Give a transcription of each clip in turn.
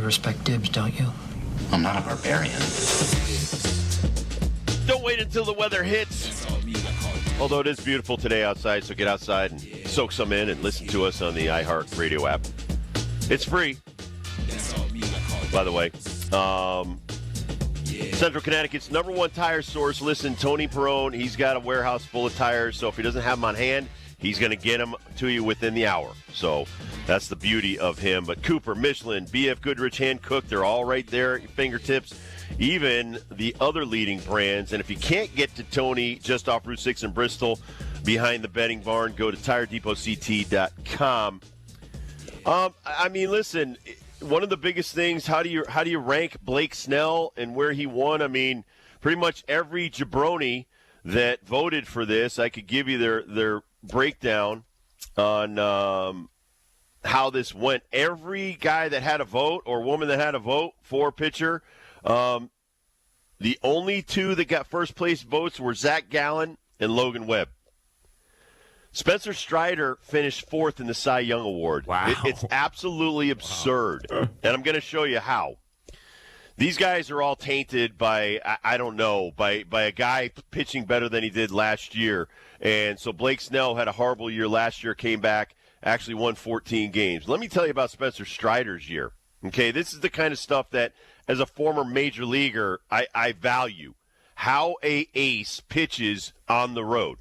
respect Dibbs, don't you? I'm not a barbarian. Don't wait until the weather hits. Although it is beautiful today outside, so get outside and soak some in and listen to us on the iHeart Radio app. It's free, by the way. Central Connecticut's number one tire source. Listen, Tony Perrone, he's got a warehouse full of tires, so if he doesn't have them on hand, he's going to get them to you within the hour. So that's the beauty of him. But Cooper, Michelin, BF Goodrich, Hankook, they're all right there at your fingertips. Even the other leading brands. And if you can't get to Tony just off Route 6 in Bristol, behind the betting barn, go to TireDepotCT.com. I mean, listen, one of the biggest things, how do you rank Blake Snell and where he won? I mean, pretty much every jabroni that voted for this, I could give you their breakdown on how this went. Every guy that had a vote or woman that had a vote for pitcher, the only two that got first place votes were Zach Gallen and Logan Webb. Spencer Strider finished fourth in the Cy Young Award. Wow. It's absolutely absurd. And I'm going to show you how. These guys are all tainted by, I don't know, by a guy pitching better than he did last year. And so Blake Snell had a horrible year last year, came back, actually won 14 games. Let me tell you about Spencer Strider's year. Okay, this is the kind of stuff that, as a former major leaguer, I value. How a ace pitches on the road.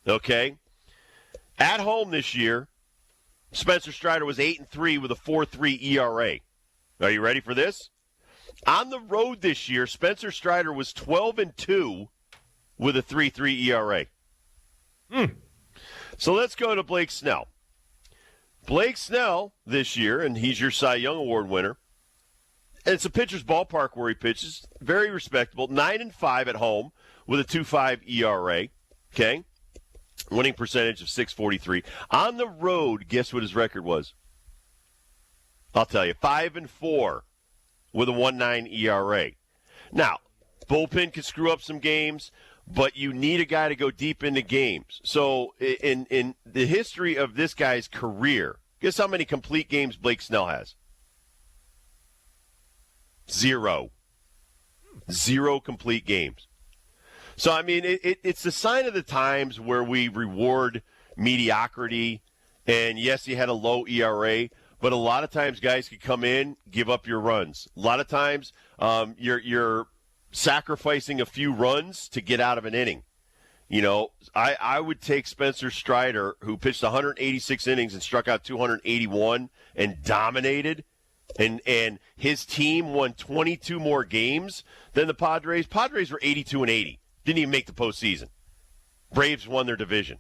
Okay? At home this year, Spencer Strider was 8-3 with a 4.3 ERA. Are you ready for this? On the road this year, Spencer Strider was 12-2 with a 3.3 ERA. So let's go to Blake Snell. Blake Snell this year, and he's your Cy Young Award winner. And it's a pitcher's ballpark where he pitches. Very respectable. 9-5 at home with a 2.5 ERA. Okay? Winning percentage of .643. On the road, guess what his record was? I'll tell you. 5-4 with a 1.9 ERA. Now, bullpen could screw up some games, but you need a guy to go deep into games. So in the history of this guy's career, guess how many complete games Blake Snell has? 0. 0 complete games. So, I mean, it's a sign of the times where we reward mediocrity. And, yes, he had a low ERA, but a lot of times guys could come in, give up your runs. A lot of times you're sacrificing a few runs to get out of an inning. You know, I would take Spencer Strider, who pitched 186 innings and struck out 281 and dominated, and his team won 22 more games than the Padres. Padres were 82-80. Didn't even make the postseason. Braves won their division.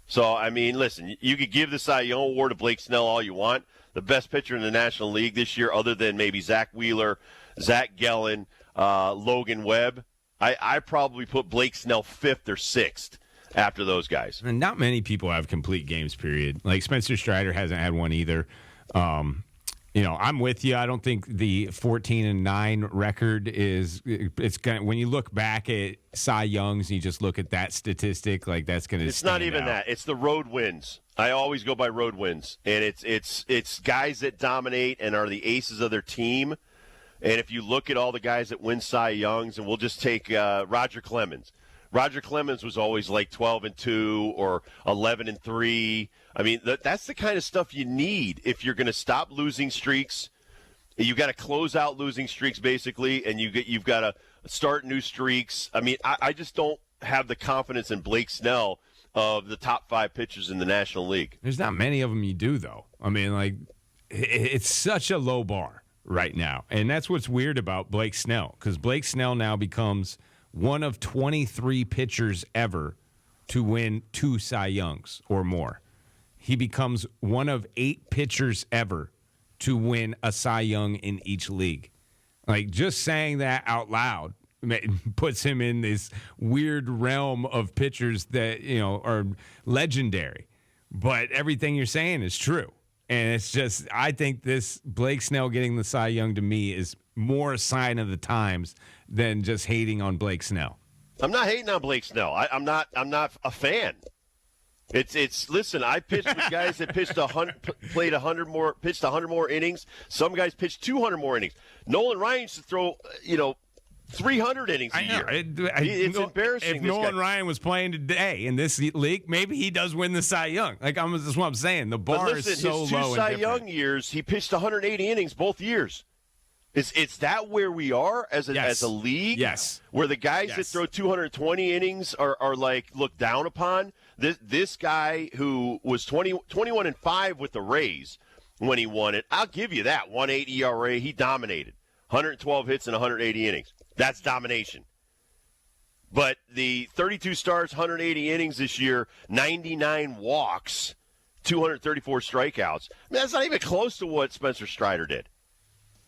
So, I mean, listen, you could give the Cy Young Award to Blake Snell all you want. The best pitcher in the National League this year, other than maybe Zach Wheeler, Zach Gallen, Logan Webb. I probably put Blake Snell 5th or 6th after those guys. And not many people have complete games, period. Like Spencer Strider hasn't had one either. You know, I'm with you. I don't think the 14-9 record is. It's gonna, when you look back at Cy Young's, and you just look at that statistic, like that's going to. It's not even that. It's the road wins. I always go by road wins, and it's guys that dominate and are the aces of their team. And if you look at all the guys that win Cy Youngs, and we'll just take Roger Clemens. Roger Clemens was always like 12-2 or 11-3. I mean, that's the kind of stuff you need if you're going to stop losing streaks. You got to close out losing streaks basically, and you've got to start new streaks. I mean, I just don't have the confidence in Blake Snell of the top 5 pitchers in the National League. There's not many of them you do, though. I mean, like, it's such a low bar right now, and that's what's weird about Blake Snell, because Blake Snell now becomes one of 23 pitchers ever to win 2 Cy Youngs or more. He becomes one of 8 pitchers ever to win a Cy Young in each league. Like, just saying that out loud puts him in this weird realm of pitchers that, you know, are legendary. But everything you're saying is true. And it's just, I think this Blake Snell getting the Cy Young to me is more a sign of the times than just hating on Blake Snell. I'm not hating on Blake Snell. I'm not a fan. Listen, I pitched with guys that pitched 100 more innings. Some guys pitched 200 more innings. Nolan Ryan used to throw, 300 innings a year. It's embarrassing. If Nolan Ryan was playing today in this league, maybe he does win the Cy Young. That's what I'm saying. The bar is so his low. Two Cy Young years, he pitched 180 innings both years. Is that where we are as a league? Yes. Where the guys that throw 220 innings are looked down upon? This guy who was 21-5 with the Rays when he won it, I'll give you that. 1.8 ERA, he dominated. 112 hits and 180 innings. That's domination. But the 32 starts, 180 innings this year, 99 walks, 234 strikeouts. That's not even close to what Spencer Strider did.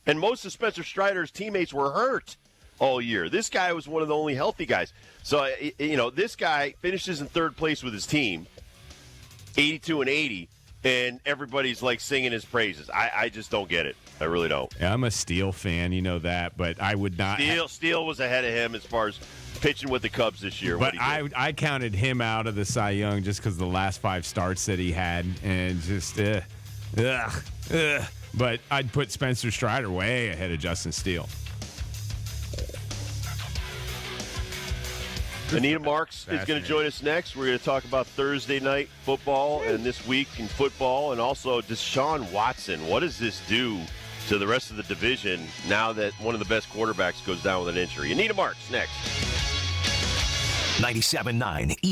And most of Spencer Strider's teammates were hurt all year. This guy was one of the only healthy guys. So, this guy finishes in third place with his team, 82-80, and everybody's singing his praises. I just don't get it. I really don't. Yeah, I'm a Steele fan, you know that, but I would not. Steele was ahead of him as far as pitching with the Cubs this year. But I counted him out of the Cy Young just because the last 5 starts that he had, and just But I'd put Spencer Strider way ahead of Justin Steele. Anita Marks is going to join us next. We're going to talk about Thursday night football and this week in football, and also Deshaun Watson. What does this do to the rest of the division now that one of the best quarterbacks goes down with an injury? Anita Marks next. 97.9 ESPN.